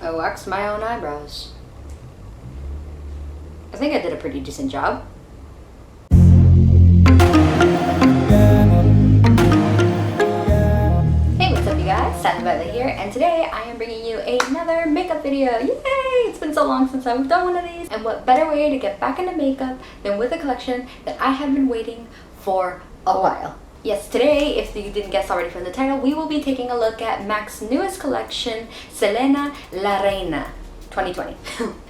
I waxed my own eyebrows. I think I did a pretty decent job. Hey, what's up you guys? Selena here, and today I am bringing you another makeup video. Yay! It's been so long since I've done one of these, and what better way to get back into makeup than with a collection that I have been waiting for a while. Yes, today, if you didn't guess already from the title, we will be taking a look at MAC's newest collection, Selena La Reina 2020.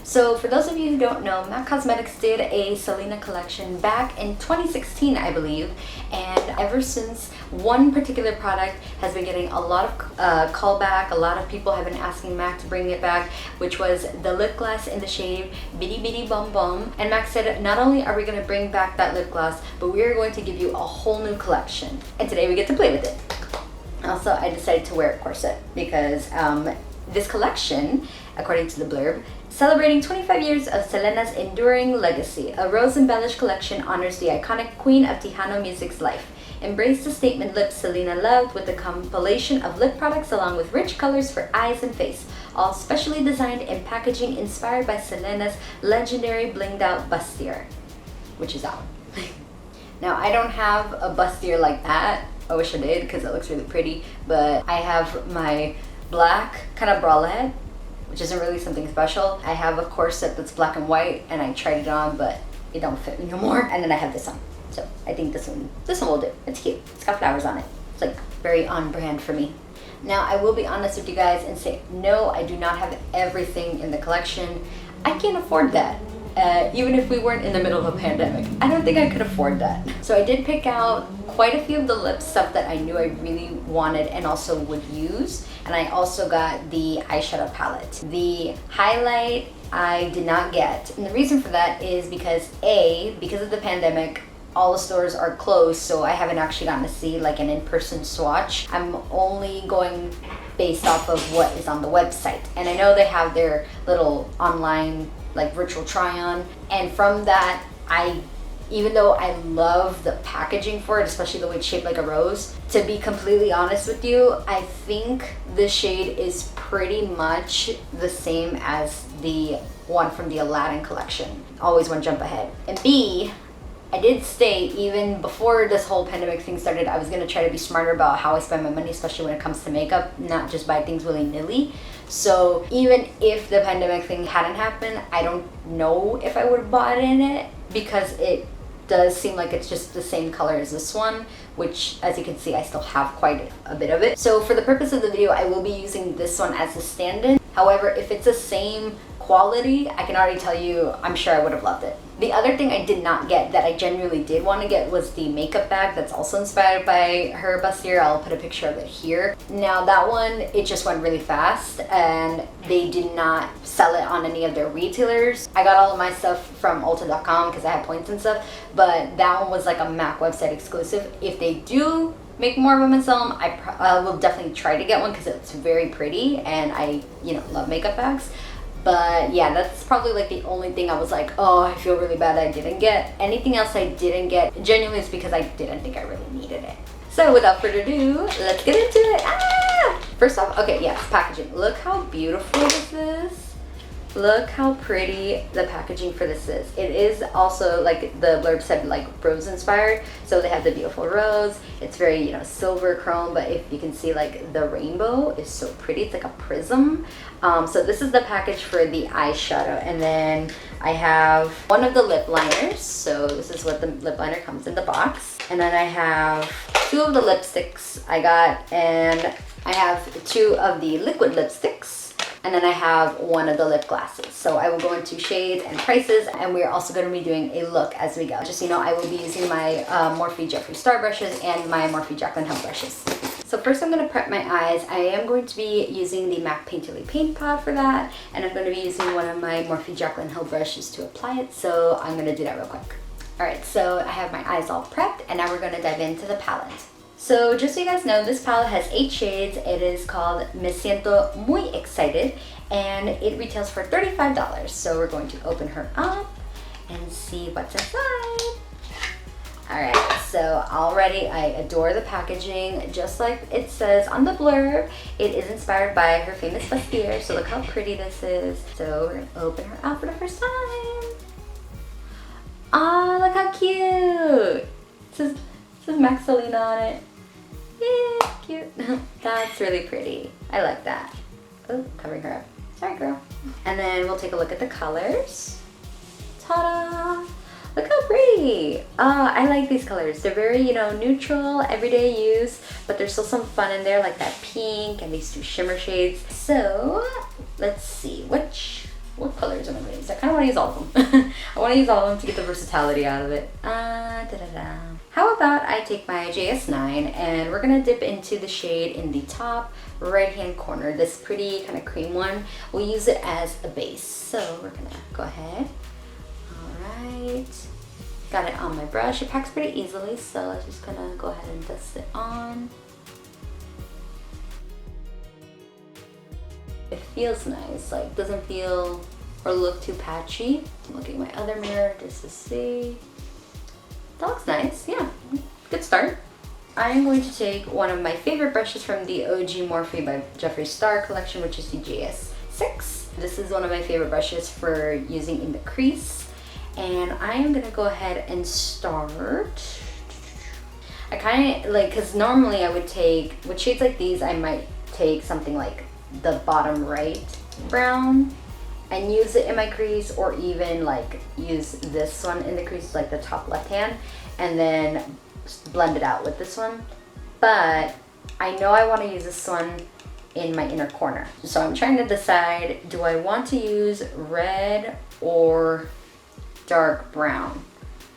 So for those of you who don't know, MAC Cosmetics did a Selena collection back in 2016, I believe, and ever since, one particular product has been getting a lot of callback. A lot of people have been asking MAC to bring it back, which was the lip gloss in the shade Bitty Bitty Bum Bum. And MAC said, not only are we going to bring back that lip gloss, but we are going to give you a whole new collection. And today we get to play with it. Also, I decided to wear a corset because this collection, according to the blurb, celebrating 25 years of Selena's enduring legacy, a rose-embellished collection honors the iconic Queen of Tejano music's life. Embrace the statement lips Selena loved with a compilation of lip products along with rich colors for eyes and face, all specially designed and packaging inspired by Selena's legendary blinged-out bustier, which is that one. Now, I don't have a bustier like that. I wish I did because it looks really pretty, but I have my black kind of bralette, which isn't really something special. I have a corset that's black and white, and I tried it on, but it don't fit me no more. And then I have this on, so I think this one will do. It's cute. It's got flowers on it. It's like very on brand for me. Now, I will be honest with you guys and say, no, I do not have everything in the collection. I can't afford that. Even if we weren't in the middle of a pandemic, I don't think I could afford that. So I did pick out quite a few of the lip stuff that I knew I really wanted and also would use. And I also got the eyeshadow palette. The highlight I did not get. And the reason for that is because because of the pandemic, all the stores are closed, so I haven't actually gotten to see like an in-person swatch. I'm only going based off of what is on the website. And I know they have their little online like virtual try-on, and from that, even though I love the packaging for it, especially the way it's shaped like a rose, to be completely honest with you, I think the shade is pretty much the same as the one from the Aladdin collection. Always one jump ahead. And B, I did state even before this whole pandemic thing started, I was gonna try to be smarter about how I spend my money, especially when it comes to makeup, not just buy things willy-nilly. So even if the pandemic thing hadn't happened, I don't know if I would have bought in it, because it does seem like it's just the same color as this one, which, as you can see, I still have quite a bit of it. So for the purpose of the video, I will be using this one as a stand-in. However, if it's the same quality, I can already tell you, I'm sure I would have loved it. The other thing I did not get that I genuinely did want to get was the makeup bag that's also inspired by her bustier. I'll put a picture of it here. Now that one, it just went really fast and they did not sell it on any of their retailers. I got all of my stuff from Ulta.com because I have points and stuff, but that one was like a MAC website exclusive. If they do make more of them and sell them, I will definitely try to get one because it's very pretty and I, love makeup bags. But yeah, that's probably like the only thing I was like, oh, I feel really bad I didn't get. Anything else I didn't get, genuinely, is because I didn't think I really needed it. So without further ado, let's get into it. First off, okay, yes, packaging. Look how beautiful this is. Look how pretty the packaging for this is. It is also, like the blurb said, like rose inspired. So they have the beautiful rose. It's very, silver chrome, but if you can see, like the rainbow is so pretty. It's like a prism. So this is the package for the eyeshadow. And then I have one of the lip liners. So this is what the lip liner comes in the box. And then I have two of the lipsticks I got, and I have two of the liquid lipsticks. And then I have one of the lip glosses. So I will go into shades and prices, and we're also going to be doing a look as we go. Just so you know, I will be using my Morphe Jeffree Star brushes and my Morphe Jaclyn Hill brushes. So first I'm going to prep my eyes. I am going to be using the MAC Painterly Paint Pot for that, and I'm going to be using one of my Morphe Jaclyn Hill brushes to apply it, so I'm going to do that real quick. Alright, so I have my eyes all prepped, and now we're going to dive into the palette. So just so you guys know, this palette has 8 shades. It is called Me Siento Muy Excited, and it retails for $35. So we're going to open her up and see what's inside. Alright, so already I adore the packaging. Just like it says on the blurb, it is inspired by her famous bustier. So look how pretty this is. So we're gonna open her out for the first time. Ah, look how cute! It says Max Selena on it. Yeah, cute. That's really pretty. I like that. Oh, covering her up. Sorry, girl. And then we'll take a look at the colors. Ta-da! Look how pretty! I like these colors. They're very, neutral, everyday use, but there's still some fun in there, like that pink and these two shimmer shades. So, let's see, what colors am I going to use? I kind of want to use all of them. I want to use all of them to get the versatility out of it. How about I take my JS9 and we're going to dip into the shade in the top right-hand corner, this pretty kind of cream one. We'll use it as a base. So, we're going to go ahead. Alright, got it on my brush. It packs pretty easily, so I'm just gonna go ahead and dust it on. It feels nice, like doesn't feel or look too patchy. I'm looking at my other mirror just to see. That looks nice, yeah, good start. I'm going to take one of my favorite brushes from the OG Morphe by Jeffree Star collection, which is the JS6. This is one of my favorite brushes for using in the crease. And I am gonna go ahead and start. I kind of like, cause normally I would take, with shades like these, I might take something like the bottom right brown and use it in my crease, or even like use this one in the crease, like the top left hand, and then blend it out with this one. But I know I wanna use this one in my inner corner. So I'm trying to decide, do I want to use red or dark brown?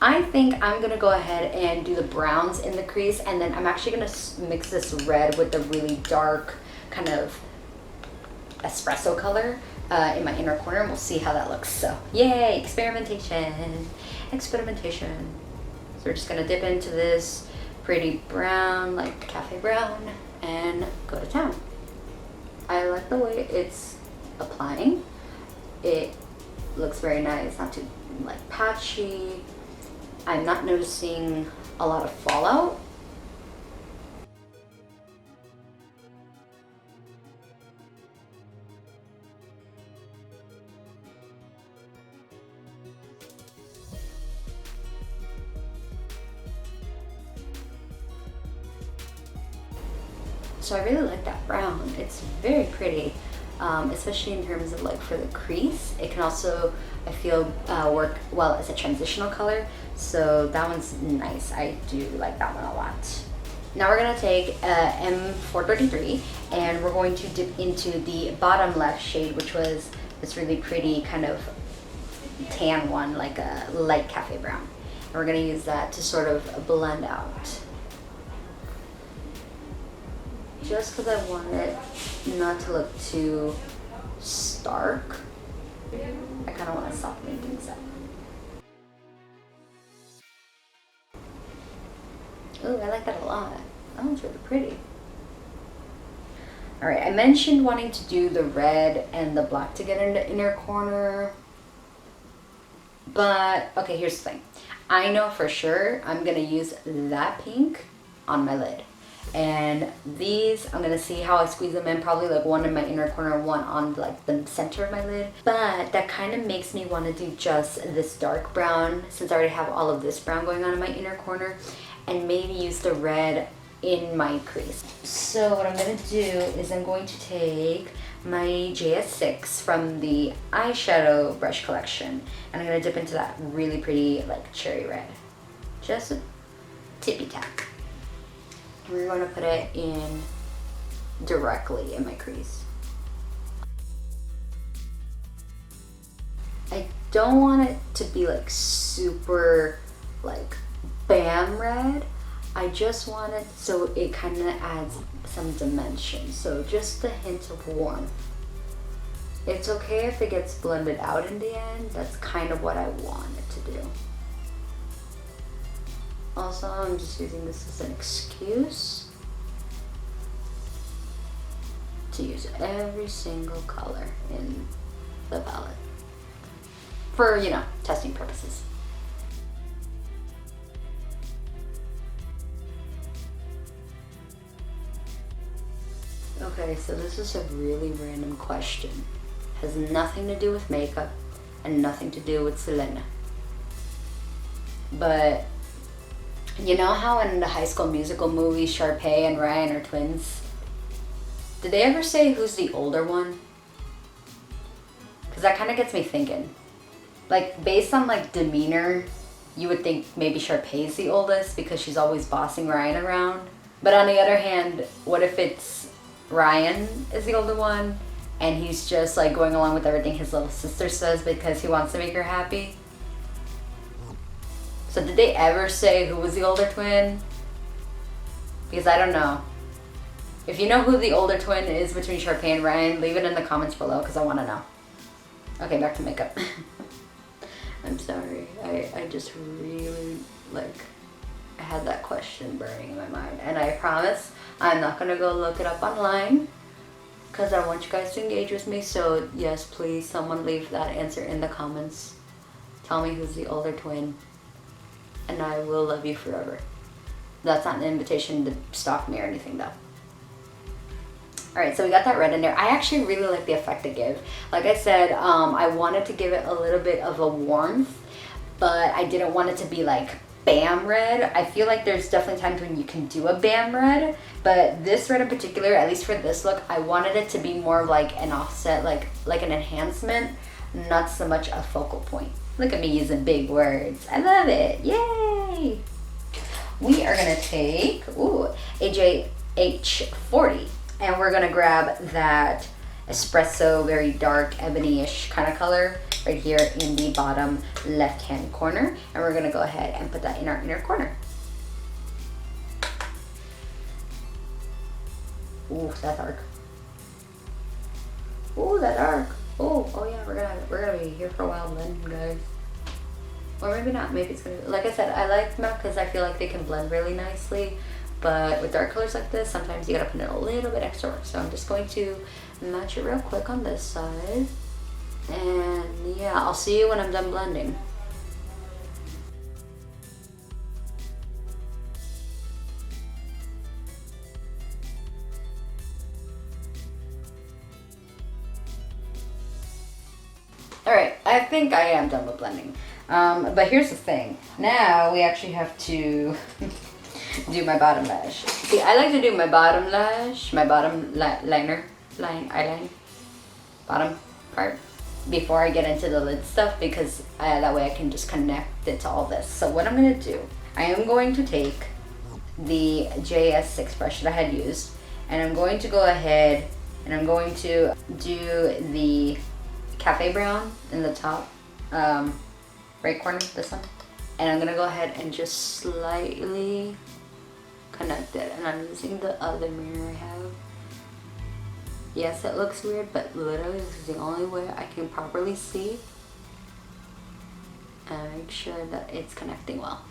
I think I'm gonna go ahead and do the browns in the crease, and then I'm actually gonna mix this red with the really dark kind of espresso color in my inner corner, and we'll see how that looks. So yay, experimentation. So we're just gonna dip into this pretty brown, like cafe brown, and go to town. I like the way it's applying. It looks very nice, not too like patchy. I'm not noticing a lot of fallout. So I really like that brown. It's very pretty, especially in terms of like for the crease. It can also, I feel, work well as a transitional color. So that one's nice. I do like that one a lot. Now we're gonna take M433 and we're going to dip into the bottom left shade, which was this really pretty kind of tan one, like a light cafe brown. And we're gonna use that to sort of blend out. Just because I want it not to look too stark, I kind of want to soften things up. Oh, I like that a lot. That one's really pretty. Alright, I mentioned wanting to do the red and the black together in the inner corner. But, okay, here's the thing. I know for sure I'm going to use that pink on my lid. And these, I'm gonna see how I squeeze them in, probably like one in my inner corner, one on like the center of my lid. But that kind of makes me want to do just this dark brown, since I already have all of this brown going on in my inner corner, and maybe use the red in my crease. So what I'm gonna do is I'm going to take my JS6 from the eyeshadow brush collection, and I'm gonna dip into that really pretty like cherry red. Just a tippy tap. We're going to put it in directly in my crease. I don't want it to be like super like bam red. I just want it so it kind of adds some dimension. So just a hint of warmth. It's okay if it gets blended out in the end. That's kind of what I want it to do. Also, I'm just using this as an excuse to use every single color in the palette for, testing purposes. Okay, so this is a really random question. Has nothing to do with makeup and nothing to do with Selena. But you know how in the High School Musical movie Sharpay and Ryan are twins? Did they ever say who's the older one? Because that kind of gets me thinking. Like, based on like demeanor, you would think maybe Sharpay's the oldest because she's always bossing Ryan around. But on the other hand, what if it's Ryan is the older one and he's just like going along with everything his little sister says because he wants to make her happy? So did they ever say who was the older twin? Because I don't know. If you know who the older twin is between Sharpay and Ryan, leave it in the comments below because I want to know. Okay, back to makeup. I'm sorry. I just really, like, I had that question burning in my mind. And I promise I'm not going to go look it up online because I want you guys to engage with me. So, yes, please, someone leave that answer in the comments. Tell me who's the older twin. And I will love you forever. That's not an invitation to stalk me or anything, though. Alright, so we got that red in there. I actually really like the effect it gives. Like I said, I wanted to give it a little bit of a warmth, but I didn't want it to be like bam red. I feel like there's definitely times when you can do a bam red, but this red in particular, at least for this look, I wanted it to be more like an offset, like an enhancement, not so much a focal point. Look at me using big words. I love it. Yay! We are going to take, AJH40. And we're gonna grab that espresso, very dark, ebony-ish kind of color right here in the bottom left-hand corner. And we're gonna go ahead and put that in our inner corner. Ooh, that dark. Ooh, that dark. Oh yeah, we're gonna be here for a while blending, guys. Or maybe not, maybe it's gonna, like I said, I like them because I feel like they can blend really nicely. But with dark colors like this, sometimes you gotta put in a little bit extra work. So I'm just going to match it real quick on this side. And yeah, I'll see you when I'm done blending. Alright, I think I am done with blending. But here's the thing. Now we actually have to do my bottom lash. See, I like to do my bottom lash, my bottom eyeliner, bottom part, before I get into the lid stuff, because that way I can just connect it to all this. So what I'm going to do, I am going to take the JS6 brush that I had used, and I'm going to go ahead and I'm going to do the Cafe Brown in the top right corner, this one. And I'm going to go ahead and just slightly connected, and I'm using the other mirror I have. Yes, it looks weird, but literally this is the only way I can properly see and make sure that it's connecting well.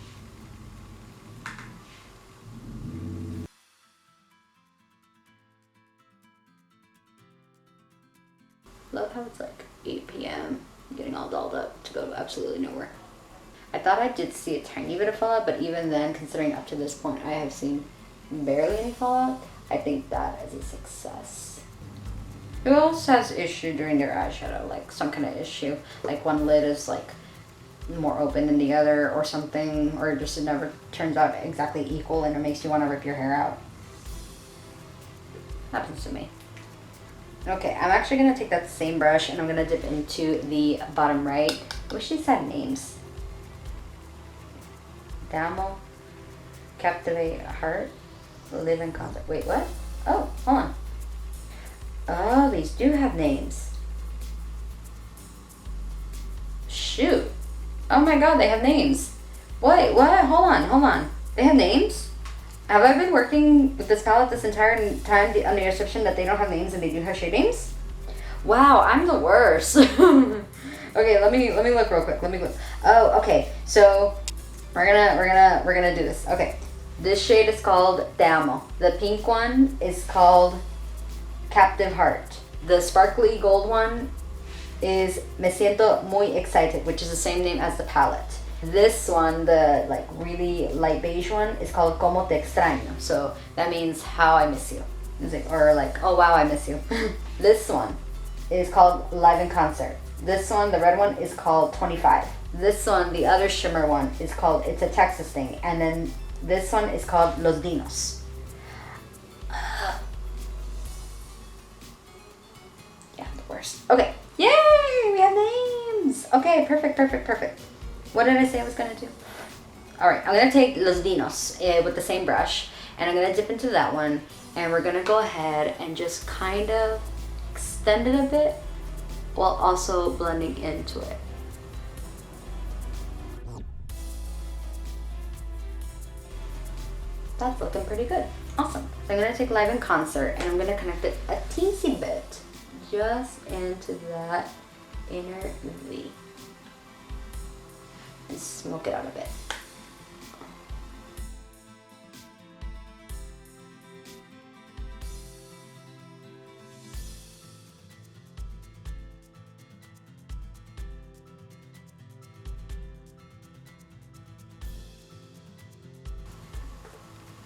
Love how it's like 8 p.m. getting all dolled up to go absolutely nowhere. I thought I did see a tiny bit of fallout, but even then, considering up to this point I have seen barely any fallout, I think that is a success. Who else has issue during their eyeshadow? Like some kind of issue, like one lid is like more open than the other or something, or just it never turns out exactly equal and it makes you want to rip your hair out. Happens to me. Okay, I'm actually going to take that same brush and I'm going to dip into the bottom right. I wish these had names. Damo, Captivate Heart, Live in Contact. Wait, what? Oh, hold on. Oh, these do have names. Shoot. Oh my god, they have names. Wait, what? Hold on. They have names? Have I been working with this palette this entire time on the assumption that they don't have names and they do have shade names? Wow, I'm the worst. Okay, let me look real quick. Let me look. Oh, okay. So we're gonna do this. Okay, this shade is called Damo. The pink one is called Captive Heart. The sparkly gold one is Me Siento Muy Excited, which is the same name as the palette. This one, the like really light beige one, is called Como Te Extraño. So that means how I miss you. music, or like, oh wow, I miss you. This one is called Live in Concert. This one, the red one, is called 25. This one, the other shimmer one, is called It's a Texas Thing. And then this one is called Los Dinos. Yeah, the worst. Okay. Yay! We have names! Okay, perfect, perfect, perfect. What did I say I was gonna do? Alright, I'm gonna take Los Dinos with the same brush, and I'm gonna dip into that one, and we're gonna go ahead and just kind of extend it a bit while also blending into it. That's looking pretty good. Awesome. So I'm gonna take Live in Concert and I'm gonna connect it a teensy bit just into that inner V and smoke it out a bit.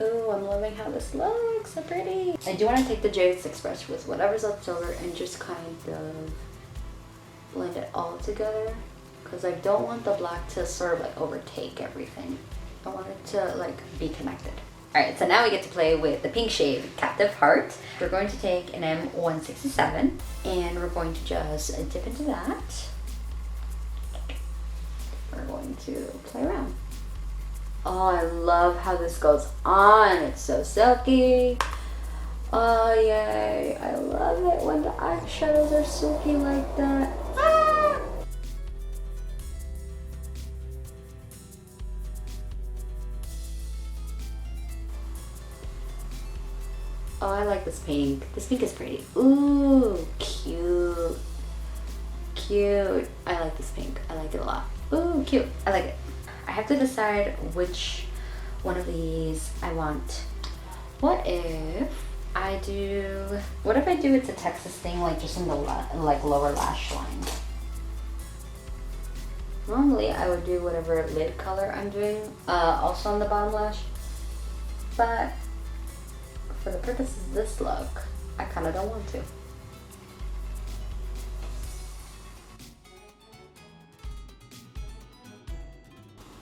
Ooh, I'm loving how this looks, so pretty. I do want to take the J6 brush with whatever's left over and just kind of blend it all together, because I don't want the black to sort of like overtake everything. I want it to like be connected. All right, so now we get to play with the pink shade, Captive Heart. We're going to take an M167 and we're going to just dip into that. We're going to play around. Oh, I love how this goes on. It's so silky. Oh, yay. I love it when the eyeshadows are silky like that. Ah! Oh, I like this pink. This pink is pretty. Ooh, cute. Cute. I like this pink. I like it a lot. Ooh, cute. I like it. I have to decide which one of these I want. What if I do It's a Texas Thing, like just in the like lower lash line? Normally I would do whatever lid color I'm doing, also on the bottom lash. But for the purposes of this look, I kind of don't want to.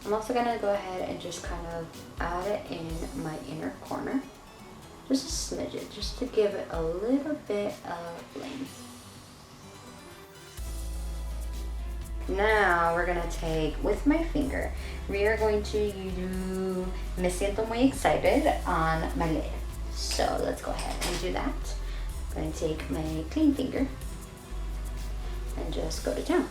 I'm also gonna go ahead and just kind of add it in my inner corner. Just a smidget, just to give it a little bit of bling. Now we're gonna take, with my finger, we are going to do Me Siento Muy Excited on my lid. So let's go ahead and do that. I'm gonna take my clean finger and just go to town.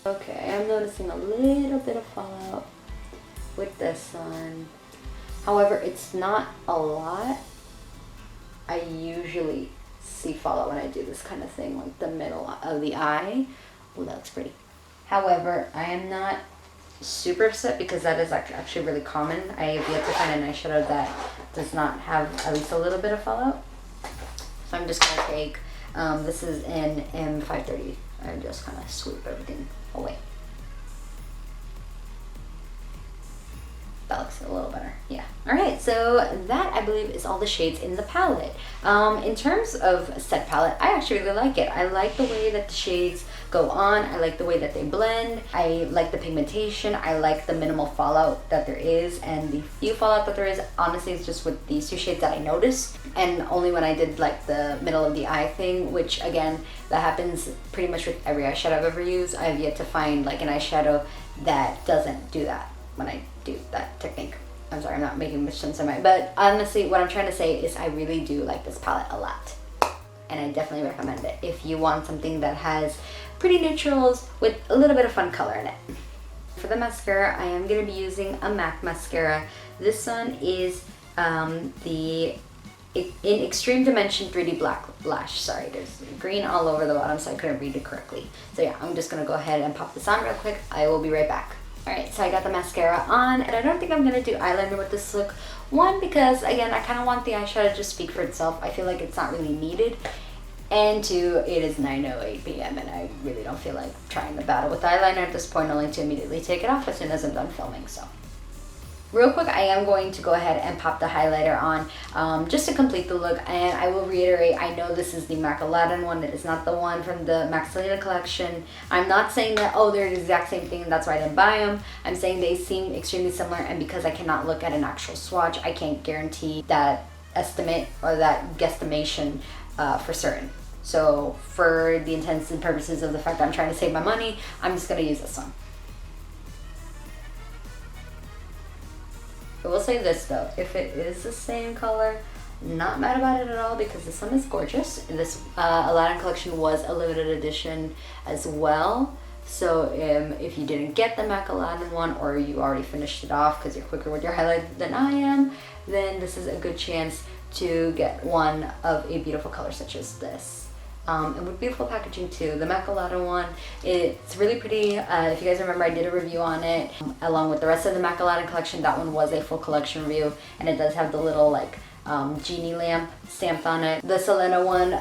Okay, I'm noticing a little bit of fallout with this one. However, it's not a lot. I usually see fallout when I do this kind of thing, like the middle of the eye. Oh, that looks pretty. However, I am not super upset because that is actually really common. I have yet to find an eyeshadow that does not have at least a little bit of fallout. So I'm just gonna take, this is in M530, and just kind of sweep everything away. That looks a little better, yeah. All right, so that I believe is all the shades in the palette. In terms of set palette, I actually really like it. I like the way that the shades go on. I like the way that they blend. I like the pigmentation. I like the minimal fallout that there is, and the few fallout that there is, honestly, is just with these two shades that I noticed, and only when I did like the middle of the eye thing, which again, that happens pretty much with every eyeshadow I've ever used. I have yet to find like an eyeshadow that doesn't do that when I do that technique. I'm sorry, I'm not making much sense in my, but honestly, what I'm trying to say is I really do like this palette a lot. And I definitely recommend it if you want something that has pretty neutrals with a little bit of fun color in it. For the mascara, I am going to be using a MAC mascara. This one is the in Extreme Dimension 3D Black Lash. Sorry, there's green all over the bottom, so I couldn't read it correctly. So yeah, I'm just going to go ahead and pop this on real quick. I will be right back. Alright, so I got the mascara on, and I don't think I'm going to do eyeliner with this look. One, because again, I kind of want the eyeshadow to just speak for itself. I feel like it's not really needed. And 2, it is 9:08 p.m. and I really don't feel like trying to battle with eyeliner at this point, only to immediately take it off as soon as I'm done filming. So real quick, I am going to go ahead and pop the highlighter on just to complete the look. And I will reiterate, I know this is the MAC Aladdin one. It is not the one from the MAC Selena collection. I'm not saying that, oh, they're the exact same thing and that's why I didn't buy them. I'm saying they seem extremely similar, and because I cannot look at an actual swatch, I can't guarantee that estimate or that guesstimation for certain. So for the intents and purposes of the fact that I'm trying to save my money, I'm just going to use this one. I will say this though, if it is the same color, not mad about it at all, because this one is gorgeous. This Aladdin collection was a limited edition as well. So if you didn't get the MAC Aladdin one, or you already finished it off because you're quicker with your highlight than I am, then this is a good chance to get one of a beautiful color such as this. And with beautiful packaging too. The MAC Aladdin one, it's really pretty. If you guys remember, I did a review on it along with the rest of the MAC Aladdin collection. That one was a full collection review, and it does have the little like genie lamp stamped on it. The Selena one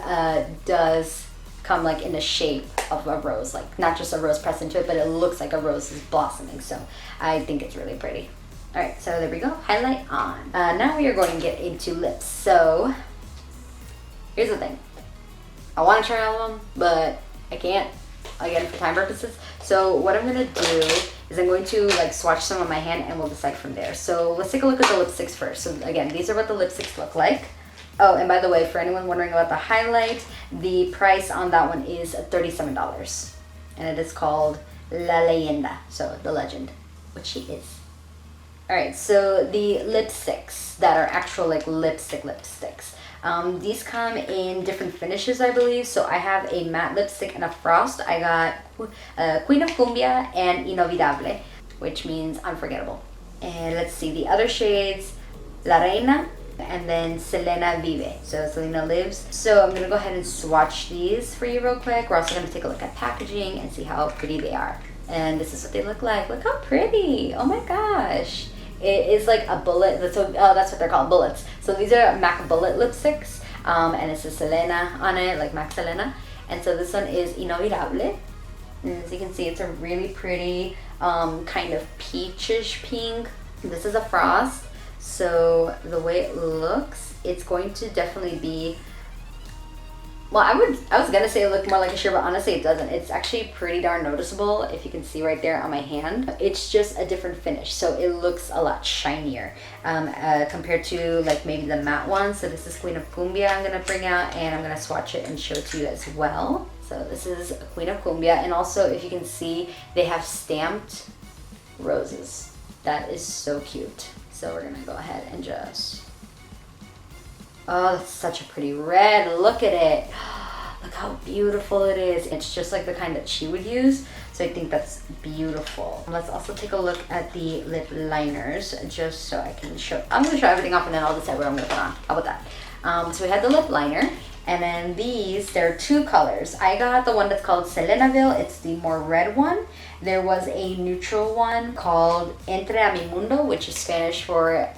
does come like in the shape of a rose, like not just a rose pressed into it, but it looks like a rose is blossoming. So I think it's really pretty. All right, so there we go, highlight on. Now we are going to get into lips. So here's the thing. I want to try all of them, but I can't, again, for time purposes. So what I'm going to do is I'm going to like swatch some on my hand and we'll decide from there. So let's take a look at the lipsticks first. So again, these are what the lipsticks look like. Oh, and by the way, for anyone wondering about the highlight, the price on that one is $37. And it is called La Leyenda, so the legend, which she is. All right, so the lipsticks that are actual like lipsticks. These come in different finishes, I believe. So I have a matte lipstick and a frost. I got Queen of Cumbia and Inolvidable, which means unforgettable. And let's see the other shades, La Reina, and then Selena Vive, so Selena Lives. So I'm gonna go ahead and swatch these for you real quick. We're also gonna take a look at packaging and see how pretty they are. And this is what they look like. Look how pretty, oh my gosh. It is like a bullet, that's what they're called, bullets. So these are MAC bullet lipsticks, and it says Selena on it, like MAC Selena. And so this one is Inolvidable. And as you can see, it's a really pretty kind of peachish pink. This is a frost. So the way it looks, it's going to definitely be, well, I was gonna say it looked more like a sheer, but honestly it doesn't. It's actually pretty darn noticeable, if you can see right there on my hand. It's just a different finish, so it looks a lot shinier compared to like maybe the matte one. So this is Queen of Cumbia I'm gonna bring out, and I'm gonna swatch it and show it to you as well. So this is Queen of Cumbia, and also if you can see, they have stamped roses. That is so cute. So we're gonna go ahead and just, oh, that's such a pretty red. Look at it. Look how beautiful it is. It's just like the kind that she would use. So I think that's beautiful. Let's also take a look at the lip liners, just so I can show. I'm gonna show everything off and then I'll decide what I'm gonna put on. How about that? So we had the lip liner, and then these, there are two colors. I got the one that's called Selenaville. It's the more red one. There was a neutral one called Entre a mi mundo, which is Spanish for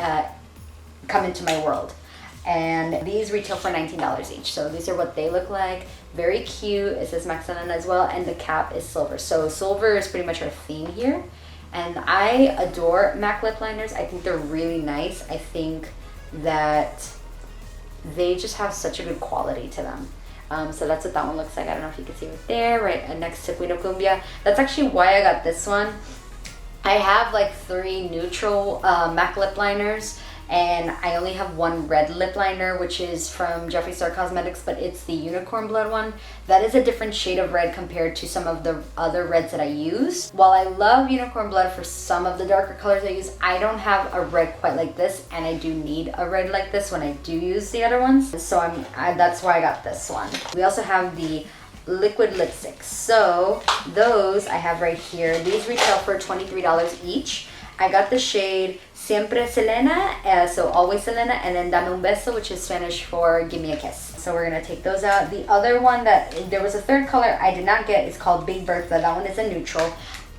come into my world. And these retail for $19 each. So these are what they look like. Very cute. It says MAC Selena as well, and the cap is silver. So silver is pretty much our theme here. And I adore MAC lip liners. I think they're really nice. I think that they just have such a good quality to them. So that's what that one looks like. I don't know if you can see right there, right next to Queen of Cumbia. That's actually why I got this one. I have like 3 neutral MAC lip liners, and I only have one red lip liner, which is from Jeffree Star Cosmetics, but it's the Unicorn Blood one. That is a different shade of red compared to some of the other reds that I use. While I love Unicorn Blood for some of the darker colors I use, I don't have a red quite like this, and I do need a red like this when I do use the other ones. So that's why I got this one. We also have the liquid lipsticks. So those I have right here. These retail for $23 each. I got the shade Siempre Selena, so always Selena, and then Dame un beso, which is Spanish for give me a kiss. So we're gonna take those out. The other one that, there was a third color I did not get, is called Big Bertha. That one is a neutral.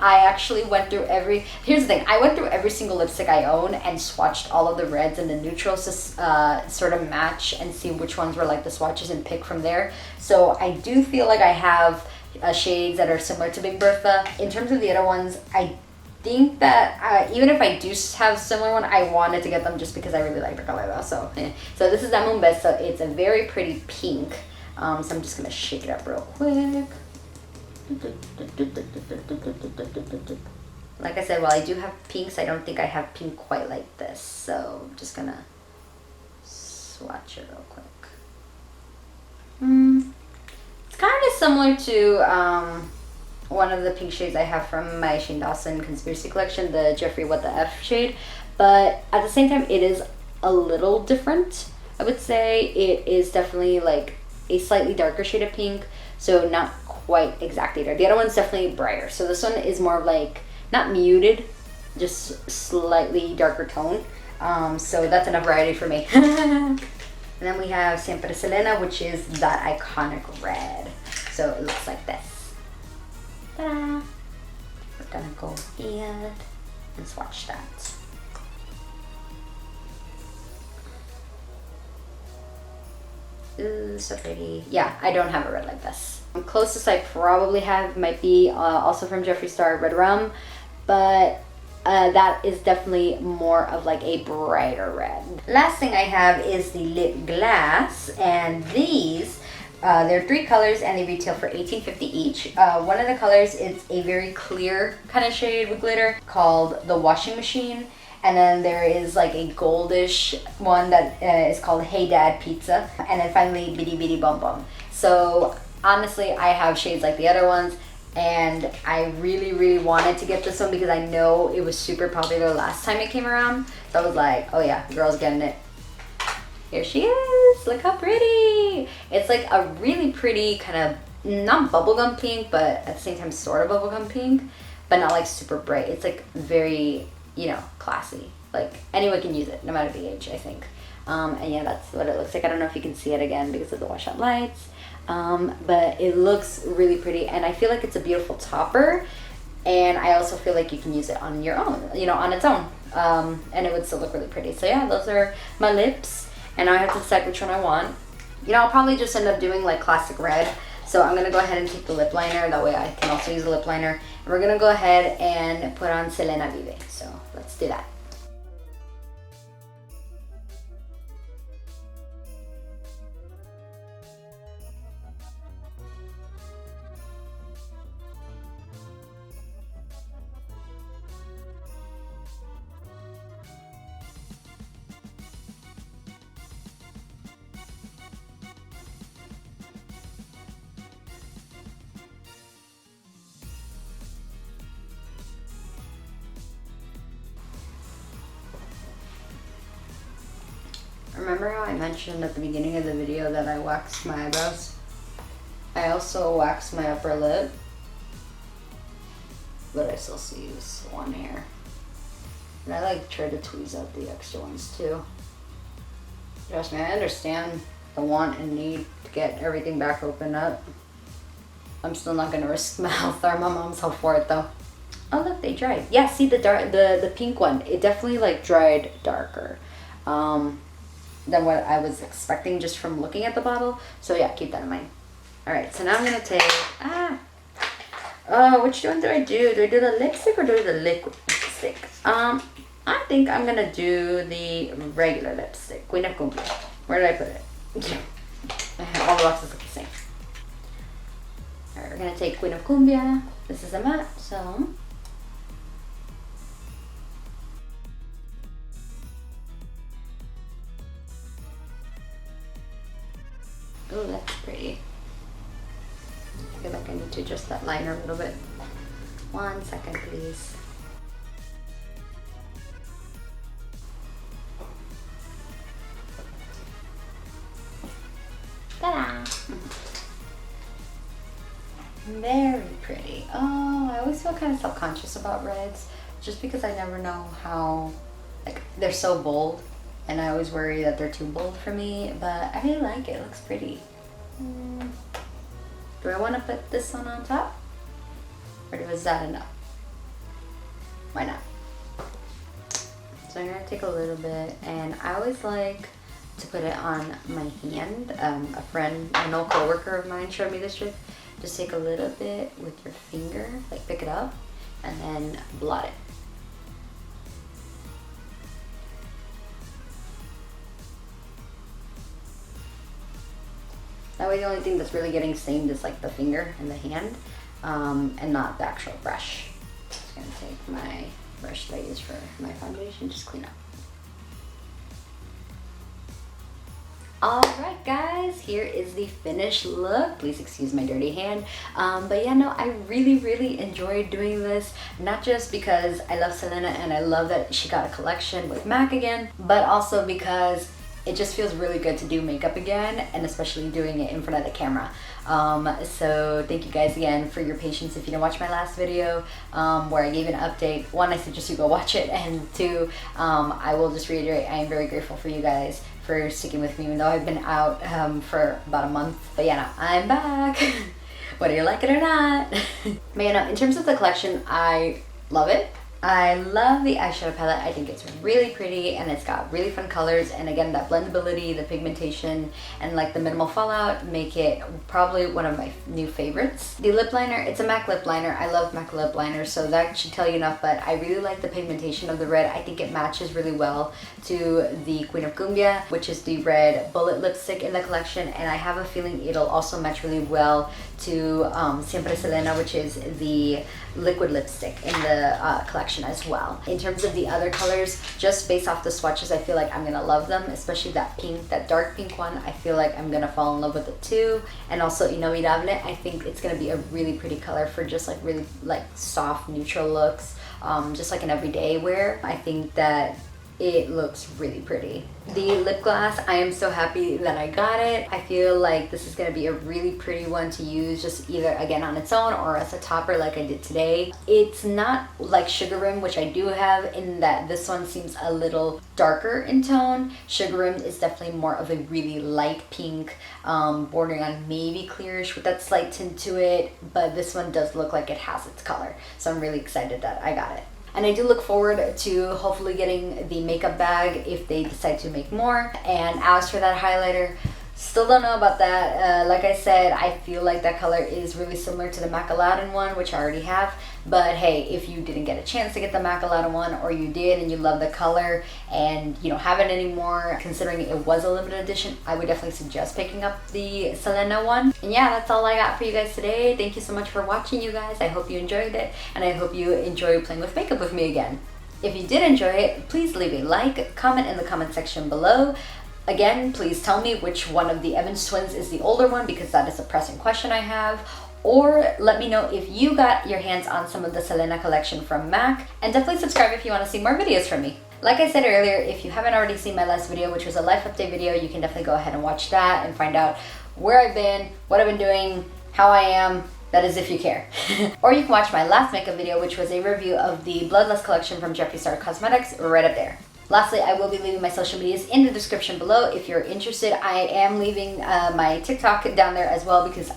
I actually went through here's the thing, I went through every single lipstick I own and swatched all of the reds and the neutrals to sort of match and see which ones were like the swatches and pick from there. So I do feel like I have shades that are similar to Big Bertha. In terms of the other ones, I think that even if I do have a similar one, I wanted to get them just because I really like the color though. So this is Dame Un Beso. It's a very pretty pink. So I'm just gonna shake it up real quick. Like I said, while I do have pinks, I don't think I have pink quite like this. So I'm just gonna swatch it real quick. It's kind of similar to one of the pink shades I have from my Shane Dawson Conspiracy Collection, the Jeffree What the F shade, but at the same time it is a little different. I would say it is definitely like a slightly darker shade of pink, so not quite exactly dark. The other one's definitely brighter, so this one is more like not muted, just slightly darker tone. So that's enough variety for me. And then we have Siempre Selena, which is that iconic red, so it looks like this. Ta-da! We're gonna go ahead and swatch that. Ooh, so pretty. Yeah, I don't have a red like this. The closest I probably have might be also from Jeffree Star Red Rum, but that is definitely more of like a brighter red. Last thing I have is the lip glass, and these there are 3 colors and they retail for $18.50 each. One of the colors is a very clear kind of shade with glitter called the Washing Machine. And then there is like a goldish one that is called Hey Dad Pizza. And then finally Bitty Bitty Bum Bum. So honestly, I have shades like the other ones. And I really wanted to get this one because I know it was super popular last time it came around. So I was like, oh yeah, girl's getting it. Here she is, look how pretty. It's like a really pretty kind of, not bubblegum pink, but at the same time sort of bubblegum pink, but not like super bright. It's like very, you know, classy. Like anyone can use it, no matter the age, I think. And yeah, that's what it looks like. I don't know if you can see it again because of the washout lights, but it looks really pretty, and I feel like it's a beautiful topper, and I also feel like you can use it on your own, you know, on its own, and it would still look really pretty. So yeah, those are my lips. And now I have to decide which one I want. You know, I'll probably just end up doing like classic red. So I'm gonna go ahead and take the lip liner. That way I can also use the lip liner. And we're gonna go ahead and put on Selena Vive. So let's do that. Remember how I mentioned at the beginning of the video that I waxed my eyebrows? I also waxed my upper lip, but I still see this one here. And I like try to tweeze out the extra ones too. Trust me, I understand the want and need to get everything back open up. I'm still not gonna risk my health or my mom's health for it though. Oh look, they dried. Yeah, see the pink one, it definitely like dried darker than what I was expecting just from looking at the bottle. So yeah, keep that in mind. All right, so now I'm gonna take, which one do I do? Do I do the lipstick or do I do the liquid lipstick? I think I'm gonna do the regular lipstick, Queen of Cumbia. Where did I put it? All the boxes look the same. All right, we're gonna take Queen of Cumbia. This is a matte, so. Oh, that's pretty. I feel like I need to adjust that liner a little bit. 1 second, please. Ta-da! Very pretty. Oh, I always feel kind of self-conscious about reds just because I never know how, like, they're so bold. And I always worry that they're too bold for me, but I really like it. It looks pretty. Do I want to put this one on top? Or was that enough? Why not? So I'm gonna take a little bit, and I always like to put it on my hand. A friend, an old coworker of mine showed me this trick. Just take a little bit with your finger, like pick it up, and then blot it. That way the only thing that's really getting stained is like the finger and the hand, and not the actual brush. Just gonna take my brush that I use for my foundation, just clean up. Alright guys, here is the finished look. Please excuse my dirty hand. But yeah, no, I really enjoyed doing this. Not just because I love Selena and I love that she got a collection with MAC again, but also because it just feels really good to do makeup again, and especially doing it in front of the camera. So thank you guys again for your patience. If you didn't watch my last video where I gave an update, one, I suggest you go watch it, and two, I will just reiterate, I am very grateful for you guys for sticking with me, even though I've been out for about a month. But yeah, no, I'm back, whether you like it or not. But yeah, no, in terms of the collection, I love it. I love the eyeshadow palette. I think it's really pretty, and it's got really fun colors, and again, that blendability, the pigmentation, and like the minimal fallout make it probably one of my new favorites. The lip liner, it's a MAC lip liner. I love MAC lip liners, so that should tell you enough, but I really like the pigmentation of the red. I think it matches really well to the Queen of Cumbia, which is the red bullet lipstick in the collection, and I have a feeling it'll also match really well to Siempre Selena, which is the liquid lipstick in the collection as well. In terms of the other colors, just based off the swatches, I feel like I'm gonna love them, especially that pink, that dark pink one. I feel like I'm gonna fall in love with it too. And also Inolvidable, I think it's gonna be a really pretty color for just like really like soft neutral looks, just like an everyday wear. I think that it looks really pretty. The lip gloss, I am so happy that I got it. I feel like this is gonna be a really pretty one to use just either again on its own or as a topper like I did today. It's not like Sugar Rim, which I do have, in that this one seems a little darker in tone. Sugar Rim is definitely more of a really light pink, bordering on maybe clearish with that slight tint to it, but this one does look like it has its color. So I'm really excited that I got it. And I do look forward to hopefully getting the makeup bag if they decide to make more. And as for that highlighter, still don't know about that. Like I said, I feel like that color is really similar to the MAC Aladdin one, which I already have. But hey, if you didn't get a chance to get the MAC Aladdin one, or you did and you love the color and you don't have it anymore, considering it was a limited edition, I would definitely suggest picking up the Selena one. And yeah, that's all I got for you guys today. Thank you so much for watching, you guys. I hope you enjoyed it, and I hope you enjoy playing with makeup with me again. If you did enjoy it, please leave a like, comment in the comment section below. Again, please tell me which one of the Evans twins is the older one, because that is a pressing question I have. Or let me know if you got your hands on some of the Selena collection from MAC. And definitely subscribe if you want to see more videos from me. Like I said earlier, if you haven't already seen my last video, which was a life update video, you can definitely go ahead and watch that and find out where I've been, what I've been doing, how I am. That is if you care. Or you can watch my last makeup video, which was a review of the Bloodlust collection from Jeffree Star Cosmetics, right up there. Lastly, I will be leaving my social medias in the description below if you're interested. I am leaving my TikTok down there as well, because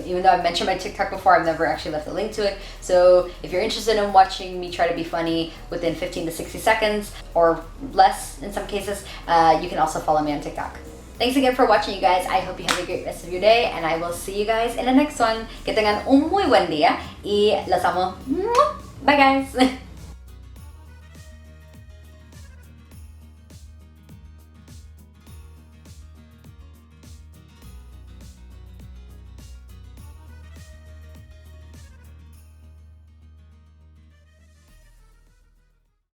even though I've mentioned my TikTok before, I've never actually left a link to it. So if you're interested in watching me try to be funny within 15 to 60 seconds, or less in some cases, you can also follow me on TikTok. Thanks again for watching, you guys. I hope you have a great rest of your day, and I will see you guys in the next one. Que tengan un muy buen día, y los amo. Bye, guys.